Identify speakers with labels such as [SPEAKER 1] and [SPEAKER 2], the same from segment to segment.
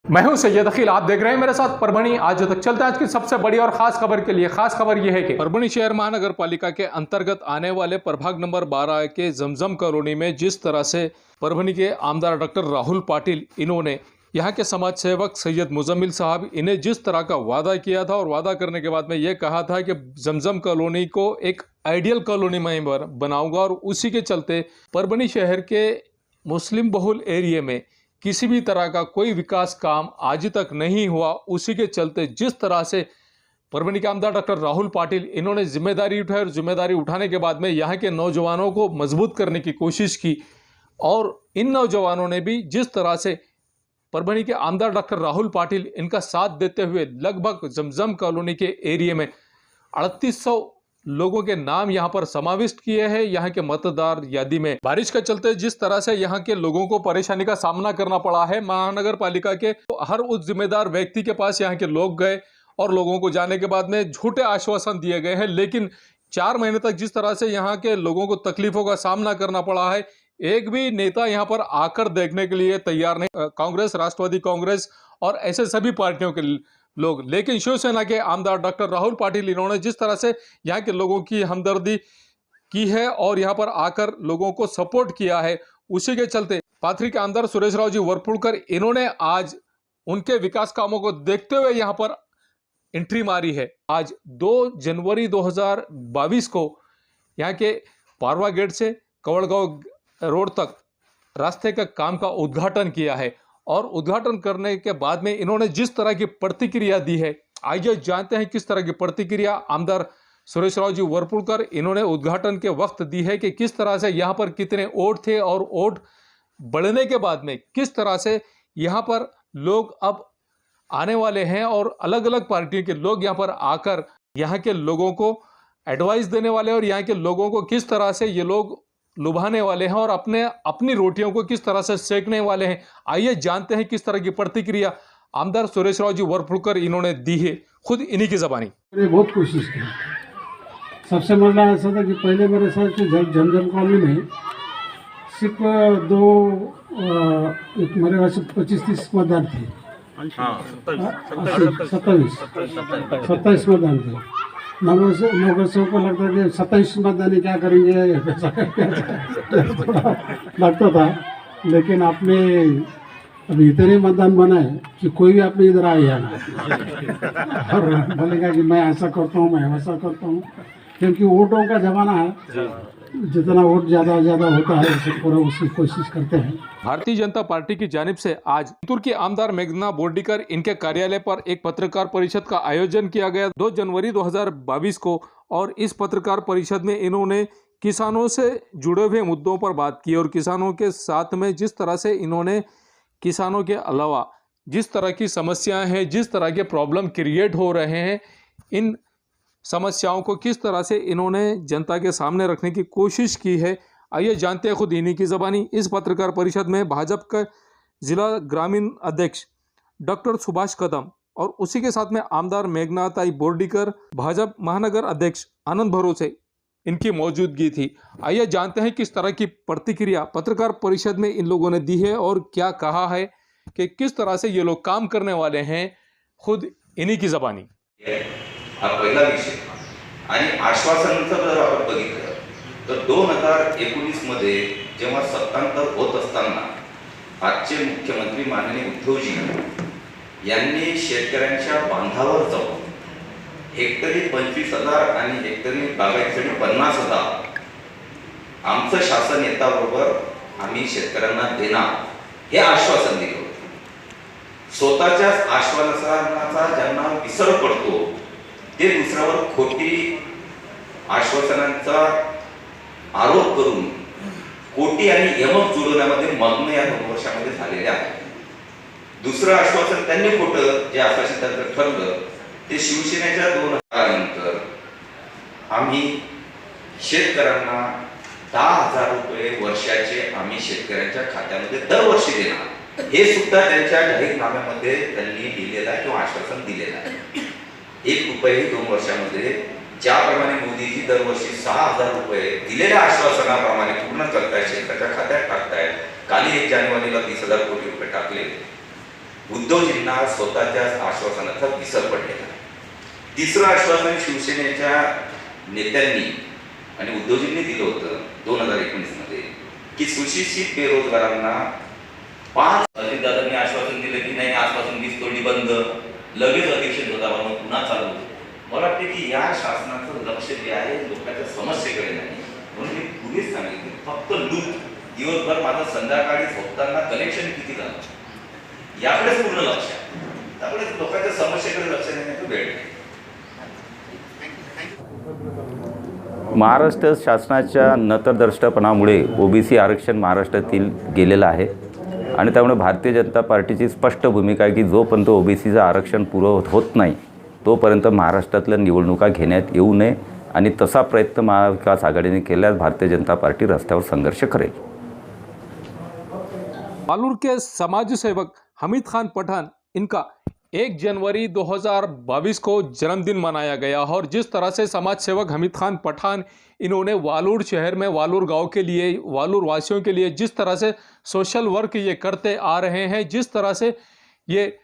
[SPEAKER 1] मैं हूं सैयद अखिल, आप देख रहे हैं मेरे साथ परभणी आज तक। चलते हैं आज की सबसे बड़ी और खास खबर के लिए। खास खबर यह है कि परभणी शहर महानगर पालिका के अंतर्गत आने वाले प्रभाग नंबर 12 के जमजम कॉलोनी में जिस तरह से परभणी के आमदार डॉक्टर राहुल पाटिल इन्होंने यहाँ के समाज सेवक सैयद मुजम्मिल साहब इन्हें जिस तरह का वादा किया था और वादा करने के बाद में ये कहा था कि जमजम कॉलोनी को एक आइडियल कॉलोनी में बनाऊंगा, और उसी के चलते परभणी शहर के मुस्लिम बहुल एरिया में किसी भी तरह का कोई विकास काम आज तक नहीं हुआ। उसी के चलते जिस तरह से परभणी के आमदार डॉक्टर राहुल पाटिल इन्होंने जिम्मेदारी उठाई और जिम्मेदारी उठाने के बाद में यहाँ के नौजवानों को मजबूत करने की कोशिश की, और इन नौजवानों ने भी जिस तरह से परभणी के आमदार डॉक्टर राहुल पाटिल इनका साथ देते हुए लगभग जमजम कॉलोनी के एरिया में 3800 लोगों के नाम यहां पर समाविष्ट किए हैं यहाँ के मतदार यादी में। बारिश के चलते जिस तरह से यहाँ के लोगों को परेशानी का सामना करना पड़ा है, महानगर पालिका के तो हर उस जिम्मेदार व्यक्ति के पास यहाँ के लोग गए और लोगों को जाने के बाद में झूठे आश्वासन दिए गए हैं, लेकिन 4 महीने तक जिस तरह से यहाँ के लोगों को तकलीफों का सामना करना पड़ा है, एक भी नेता यहाँ पर आकर देखने के लिए तैयार नहीं। कांग्रेस, राष्ट्रवादी कांग्रेस और ऐसे सभी पार्टियों के लोग, लेकिन शिवसेना के आमदार डॉक्टर राहुल पाटिल इन्होंने जिस तरह से यहाँ के लोगों की हमदर्दी की है और यहाँ पर आकर लोगों को सपोर्ट किया है, उसी के चलते पाथरी के आमदार सुरेश राव जी वरपुड़कर इन्होंने आज उनके विकास कामों को देखते हुए यहाँ पर एंट्री मारी है। आज 2 जनवरी 2022 को यहाँ के पारवा गेट से कवड़गांव रोड तक रास्ते का काम का उद्घाटन किया है, और उद्घाटन करने के बाद में इन्होंने जिस तरह की प्रतिक्रिया दी है, आइए जानते हैं किस तरह की प्रतिक्रिया आमदार सुरेश राव जी वरपुड़कर इन्होंने उद्घाटन के वक्त दी है कि किस तरह से यहाँ पर कितने वोट थे और वोट बढ़ने के बाद में किस तरह से यहाँ पर लोग अब आने वाले हैं और अलग अलग पार्टियों के लोग यहाँ पर आकर यहाँ के लोगों को एडवाइस देने वाले और यहाँ के लोगों को किस तरह से ये लोग लुभाने वाले हैं और अपनी रोटियों को किस तरह से सेकने वाले हैं। आइए जानते हैं किस तरह की प्रतिक्रिया आमदार सुरेश राव जी वरपुड़कर इन्होंने दी है, खुद इन्हीं की जबानी।
[SPEAKER 2] मैंने बहुत कोशिश की। सबसे मजा ऐसा था कि पहले मेरे साथ जमजम कॉलोनी में सिर्फ एक मेरे वैसे 25-30 मतदान थे, 27 मतदान थे। नौकरियों को लगता है कि 27 मतदान क्या करेंगे थोड़ा लगता था, लेकिन आपने अभी इतने मतदान बनाए कि कोई भी आपने इधर आया ना और बोलेगा कि मैं ऐसा करता हूँ, मैं वैसा करता हूँ, क्योंकि वोटों का जमाना है। जितना वोट ज्यादा होता है उसे पूरा उसकी कोशिश करते हैं।
[SPEAKER 1] भारतीय जनता पार्टी की जानिब से आज चित्तूर की आमदार मेघना बोर्डीकर इनके कार्यालय पर एक पत्रकार परिषद का आयोजन किया गया 2 जनवरी 2022 को, और इस पत्रकार परिषद में इन्होंने किसानों से जुड़े हुए मुद्दों पर बात की और किसानों के साथ में जिस तरह से इन्होंने किसानों के अलावा जिस तरह की समस्याएं हैं, जिस तरह के प्रॉब्लम क्रिएट हो रहे हैं, इन समस्याओं को किस तरह से इन्होंने जनता के सामने रखने की कोशिश की है, आइए जानते हैं खुद इन्हीं की ज़बानी। इस पत्रकार परिषद में भाजपा के जिला ग्रामीण अध्यक्ष डॉक्टर सुभाष कदम और उसी के साथ में आमदार मेघना ताई बोर्डीकर, भाजपा महानगर अध्यक्ष आनंद भरोसे इनकी मौजूदगी थी। आइए जानते हैं किस तरह की प्रतिक्रिया पत्रकार परिषद में इन लोगों ने दी है और क्या कहा है कि किस तरह से ये लोग काम करने वाले हैं, खुद इन्हीं की ज़बानी।
[SPEAKER 3] हा पहिला विषय। आणि आश्वासनांचं जर आपण बघितलं तर 2019 मध्ये जेव्हा सत्तांतर होत असताना आजचे मुख्यमंत्री माननीय उद्धवजी यांनी शेतकऱ्यांच्या बांधावर जाऊन हेक्टरी 25,000 आणि हेक्टरी बागायतसाठी 50,000 आमचं शासन येताबरोबर आम्ही शेतकऱ्यांना देणार हे आश्वासन दिलं होतं। स्वतःच्याच आश्वासनाचा ज्यांना विसर पडतो ते दुसऱ्यावर खोटी आश्वासनांचा आरोप करून कोटी आणि यमक जुळवण्यामध्ये मग्न या 2 वर्षामध्ये झालेले आहे। दुसरं आश्वासन त्यांनी खोटं जे आश्वासन त्यांचं ठरलं ते शिवसेनेच्या 2 नंतर आम्ही शेतकऱ्यांना 10,000 रुपये वर्षाचे आम्ही शेतकऱ्यांच्या खात्यामध्ये दरवर्षी देणार, हे सुद्धा त्यांच्या जाहीरनाम्यामध्ये त्यांनी दिलेलं आहे किंवा आश्वासन दिलेलं आहे। 1 रुपये 2 वर्षामध्ये ज्याप्रमाणे मोदीजी दरवर्षी 6,000 रुपये दिलेल्या आश्वासनाप्रमाणे पूर्ण करतायत, शेतकऱ्याच्या खात्यात टाकतायत। काल 1 जानेवारीला 30,000 कोटी रुपये टाकले। उद्धवजींना स्वतःच्या आश्वासनाचा विसर पडलेला आहे. तिसरं आश्वासन शिवसेनेच्या नेत्यांनी आणि उद्धवजींनी दिलं होतं 2019 मध्ये की सुशिक्षित बेरोजगारांना 5 अजितदादांनी आश्वासन दिलं की नाही आजपासून वीज तोडणी बंद, लगेच अधीक्षण होता पुन्हा चालू होतं. मला वाटते की या शासनाचं लक्ष जे आहे लोकांच्या समस्येकडे नाही. म्हणून मी पूर्वीच सांगितले फक्त लूट, दिवसभर माझं संध्याकाळी झोपताना कलेक्शन किती झालं याकडेच पूर्ण लक्ष आहे. त्यामुळे लोकांच्या समस्येकडे लक्ष देण्याचं वेळ नाही.
[SPEAKER 4] महाराष्ट्र शासनाच्या नतद्रष्टपणामुळे ओबीसी आरक्षण महाराष्ट्रातील गेलेलं आहे आणि त्यामुळे भारतीय जनता पार्टीची स्पष्ट भूमिका आहे की जोपर्यंत ओबीसीचं आरक्षण पुरं होत नाही तोपर्यंत महाराष्ट्रातल्या निवडणुका घेण्यात येऊ नये आणि तसा प्रयत्न महाविकास आघाडीने केल्यास भारतीय जनता पार्टी रस्त्यावर संघर्ष करेल.
[SPEAKER 1] वालूर के समाज सेवक हमीद खान पठान, इनका 1 जनवरी 2022 को जन्मदिन मनाया गया और जिस तरह से समाज सेवक हमीद खान पठान इन्होंने वालूर शहर में वालूर गांव के लिए, वालूर वासियों के लिए जिस तरह से सोशल वर्क ये करते आ रहे हैं, जिस तरह से ये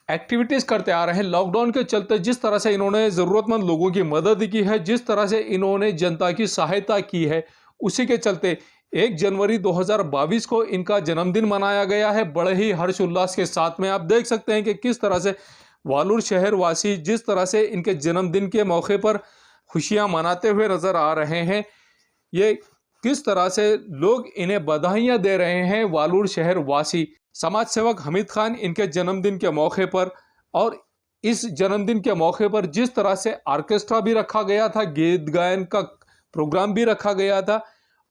[SPEAKER 1] एक्टिविटीज़ करते आ रहे हैं, लॉकडाउन के चलते जिस तरह से इन्होंने ज़रूरतमंद लोगों की मदद की है, जिस तरह से इन्होंने जनता की सहायता की है, उसी के चलते 1 जनवरी 2022 को इनका जन्मदिन मनाया गया है बड़े ही हर्ष उल्लास के साथ में. आप देख सकते हैं कि किस तरह से वालूर शहर वासी जिस तरह से इनके जन्मदिन के मौके पर खुशियां मनाते हुए नज़र आ रहे हैं. ये किस तरह से लोग इन्हें बधाइयां दे रहे हैं. वालूर शहर वासी समाज सेवक हमीद खान इनके जन्मदिन के मौके पर, और इस जन्मदिन के मौके पर जिस तरह से ऑर्केस्ट्रा भी रखा गया था, गीत गायन का प्रोग्राम भी रखा गया था,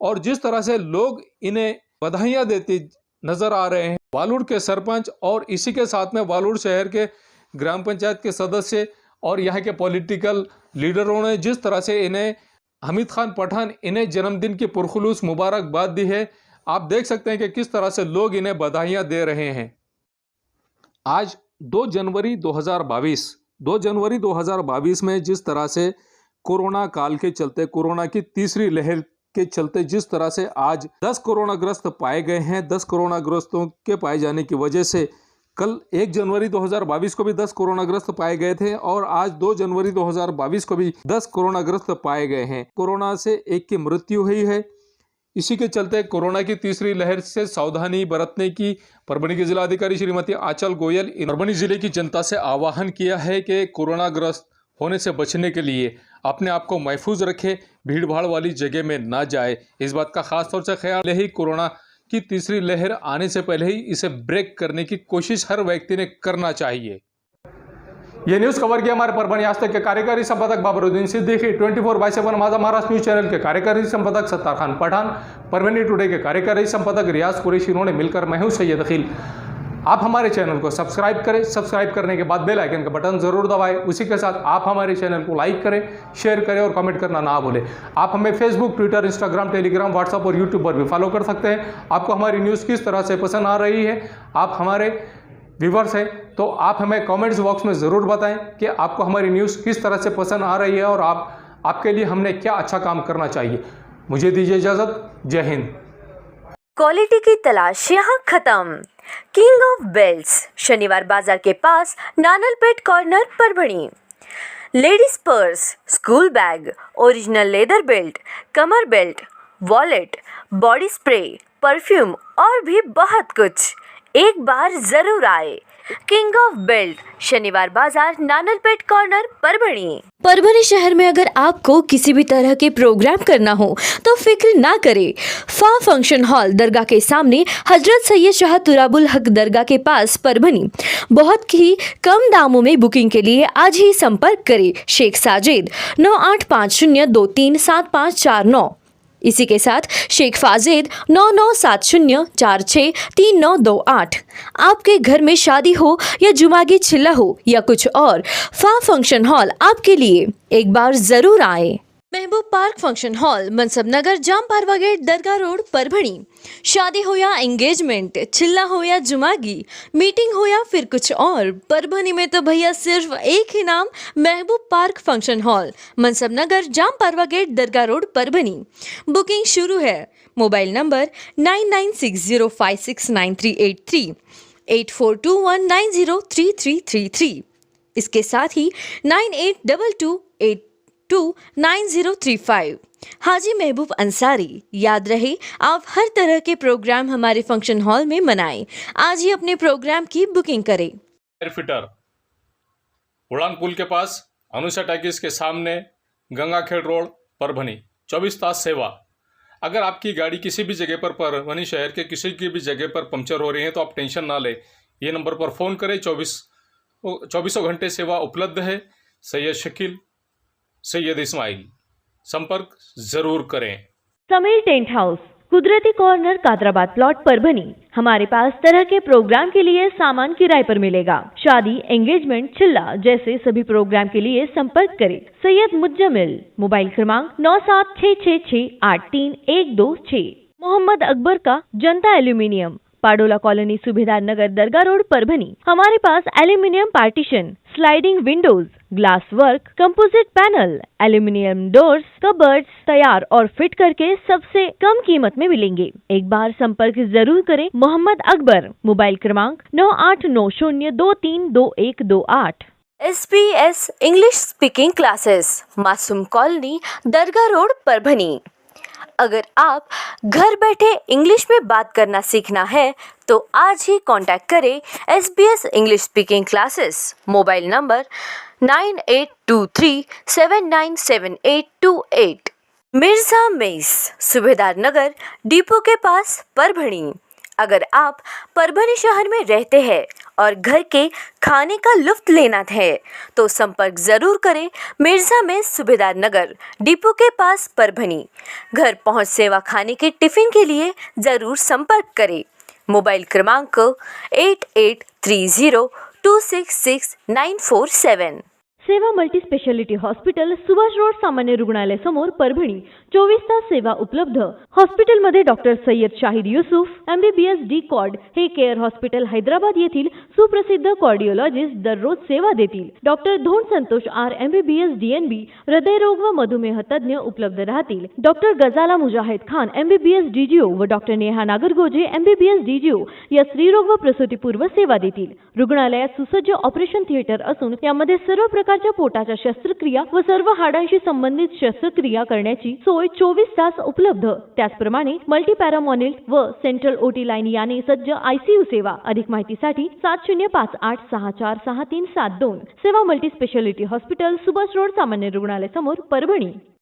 [SPEAKER 1] और जिस तरह से लोग इन्हें बधाइयां देते नजर आ रहे हैं. वालूर के सरपंच और इसी के साथ में वालूर शहर के ग्राम पंचायत के सदस्य और यहाँ के पॉलिटिकल लीडरों ने जिस तरह से इन्हें हमीद खान पठान इन्हें जन्मदिन की पुरखुलूस मुबारकबाद दी है. आप देख सकते हैं कि किस तरह से लोग इन्हें बधाइयां दे रहे हैं. आज 2 जनवरी 2022 में जिस तरह से कोरोना काल के चलते, कोरोना की तीसरी लहर के चलते जिस तरह से आज 10 कोरोनाग्रस्त पाए गए हैं, 10 कोरोनाग्रस्तों के पाए जाने की वजह से कल 1 जनवरी 2022 को भी 10 कोरोनाग्रस्त पाए गए थे और आज 2 जनवरी 2022 को भी 10 कोरोनाग्रस्त पाए गए हैं. कोरोना से एक की मृत्यु हुई है. इसी के चलते कोरोना की तीसरी लहर से सावधानी बरतने की परभणी की जिलाधिकारी श्रीमती आंचल गोयल परभणी जिले की जनता से आह्वान किया है कि कोरोनाग्रस्त होने से बचने के लिए अपने आप को महफूज रखें, भीड़ भाड़ वाली जगह में ना जाए. इस बात का खास तौर से ख्याल ही कोरोना की तीसरी लहर आने से पहले ही इसे ब्रेक करने की कोशिश हर व्यक्ति ने करना चाहिए. ये न्यूज़ कवर किया हमारे परभणी आज तक के कार्यकारी संपादक बाबरुद्दीन सिद्दीकी, 24/7 माझा महाराष्ट्र न्यूज चैनल के कार्यकारी संपादक सत्तार खान पठान, परभणी टुडे के कार्यकारी संपादक रियाज कुरैशी, इन्होंने मिलकर मैं हूं सैयद अखिल. आप हमारे चैनल को सब्सक्राइब करें, सब्सक्राइब करने के बाद बेल आइकन का बटन जरूर दबाएं. उसी के साथ आप हमारे चैनल को लाइक करें, शेयर करें और कमेंट करना ना भूलें. आप हमें Facebook, Twitter, Instagram, Telegram, WhatsApp और यूट्यूब पर भी फॉलो कर सकते हैं. आपको हमारी न्यूज़ किस तरह से पसंद आ रही है, आप हमारे व्यूवर्स हैं तो आप हमें कमेंट्स बॉक्स में ज़रूर बताएं कि आपको हमारी न्यूज़ किस तरह से पसंद आ रही है और आपके लिए हमने क्या अच्छा काम करना चाहिए. मुझे दीजिए इजाज़त. जय हिंद.
[SPEAKER 5] क्वालिटी की तलाश यहाँ खत्म. किंग ऑफ बेल्ट्स, शनिवार बाजार के पास, Nanalpet corner, Parbhani. Ladies purse, school bag, original leather belt, कमर belt, wallet, body spray, perfume और भी बहुत कुछ. एक बार जरूर आए. किंग ऑफ बेल्ट, शनिवार बाजार, नानलपेट कॉर्नर, परभणी.
[SPEAKER 6] परभणी शहर में अगर आपको किसी भी तरह के प्रोग्राम करना हो तो फिक्र ना करें. फा फंक्शन हॉल, दरगाह के सामने, हजरत सैयद शाह तुराबुल हक दरगाह के पास, परभणी. बहुत ही कम दामों में बुकिंग के लिए आज ही संपर्क करें. शेख साजिद 9850237549. इसी के साथ शेख फाजिद 9970463928. आपके घर में शादी हो या जुमागी छिल्ला हो या कुछ और, फा फंक्शन हॉल आपके लिए. एक बार जरूर आए. महबूब पार्क फंक्शन हॉल, मनसब नगर, जाम पारवा गेट, दरगाह रोड, परभणी. शादी हो या एंगेजमेंट, चिल्ला हो या जुमागी, मीटिंग हो या फिर कुछ और, परभणी में तो भैया सिर्फ एक ही नाम, महबूब पार्क फंक्शन हॉल, मनसब नगर, जाम पारवा गेट, दरगाह रोड, परभणी. बुकिंग शुरू है. Mobile number 9960569383. 8421903333। इसके साथ ही 9822829035। हाजी महबूब अंसारी। याद रहे, आप हर तरह के प्रोग्राम हमारे फंक्शन हॉल में मनाएं। आज ही अपने प्रोग्राम की बुकिंग करें।
[SPEAKER 1] एयर फिटर उड़ान पुल के पास, अनुषा टैकिस के सामने, गंगाखेड़ रोड, परभणी। 24 तास सेवा। अगर आपकी गाड़ी किसी भी जगह पर परभणी शहर के किसी की भी जगह पर पंक्चर हो रही है तो आप टेंशन ना लें, ये नंबर पर फ़ोन करें। 24 घंटे सेवा उपलब्ध है। सैयद शकील, सैयद इस्माइल, संपर्क जरूर करें।
[SPEAKER 6] समीर टेंट हाउस, कुदरती कॉर्नर, कादराबाद प्लॉट, परभणी। हमारे पास तरह के प्रोग्राम के लिए सामान किराए पर मिलेगा। शादी, एंगेजमेंट, चिल्ला जैसे सभी प्रोग्राम के लिए संपर्क करें। सैयद मुज्जमिल। मोबाइल क्रमांक 9766683126। मोहम्मद अकबर का Janata aluminium, Padola colony, Subhedar Nagar, Dargah road, Parbhani. हमारे पास aluminium partition, sliding windows, glass work, composite panel, aluminium doors, cupboards तैयार और फिट करके सबसे कम कीमत में मिलेंगे। एक बार संपर्क जरूर करें। मोहम्मद अकबर। मोबाइल क्रमांक 9890232128।
[SPEAKER 5] SBS इंग्लिश स्पीकिंग क्लासेस, मासूम कॉलोनी, दरगाह रोड, परभणी। अगर आप घर बैठे इंग्लिश में बात करना सीखना है तो आज ही कांटेक्ट करें SBS English speaking classes. Mobile number 9823797828। Mirza mess, Subhedar Nagar, depot के पास, परभणी। अगर आप परभणी शहर में रहते हैं और घर के खाने का लुत्फ लेना है तो संपर्क जरूर करें। मिर्जा में, सुभेदार नगर, डिपो के पास, परभणी। घर पहुंच सेवा खाने के टिफिन के लिए जरूर संपर्क करें। मोबाइल क्रमांक 8830266947।
[SPEAKER 6] Seva multi specialty hospital, Subhash road, सामान्य रुग्णालय समोर, परभणी। 24 तास सेवा उपलब्ध। हॉस्पिटलमध्ये doctor Sayyed Shahid Yusuf, MBBS D card हे केअर हॉस्पिटल हैदराबाद येथील सुप्रसिद्ध कार्डिओलॉजिस्ट दररोज सेवा देतील। Doctor Dhond Santosh R, MBBS DNB, हृदयरोग व मधुमेह तज्ञ उपलब्ध राहतील। Doctor Gazala Mujahid Khan, MBBS DGO व doctor Neha Nagargoje, MBBS DGO या स्त्रीरोग व प्रसूतीपूर्व सेवा देतील। रुग्णालयात सुसज्ज ऑपरेशन थिएटर असून यामध्ये सर्व प्रकारच्या पोटाच्या शस्त्रक्रिया व सर्व हाडांशी संबंधित शस्त्रक्रिया करण्याची सोय 24 तास उपलब्ध। त्याचप्रमाणे मल्टीपॅरामोनिल व सेंट्रल OT लाईन याने सज्ज ICU सेवा। अधिक माहितीसाठी 7058646372। सेवा multi specialty hospital, Subhash road, सामान्य रुग्णालय समोर, परभणी।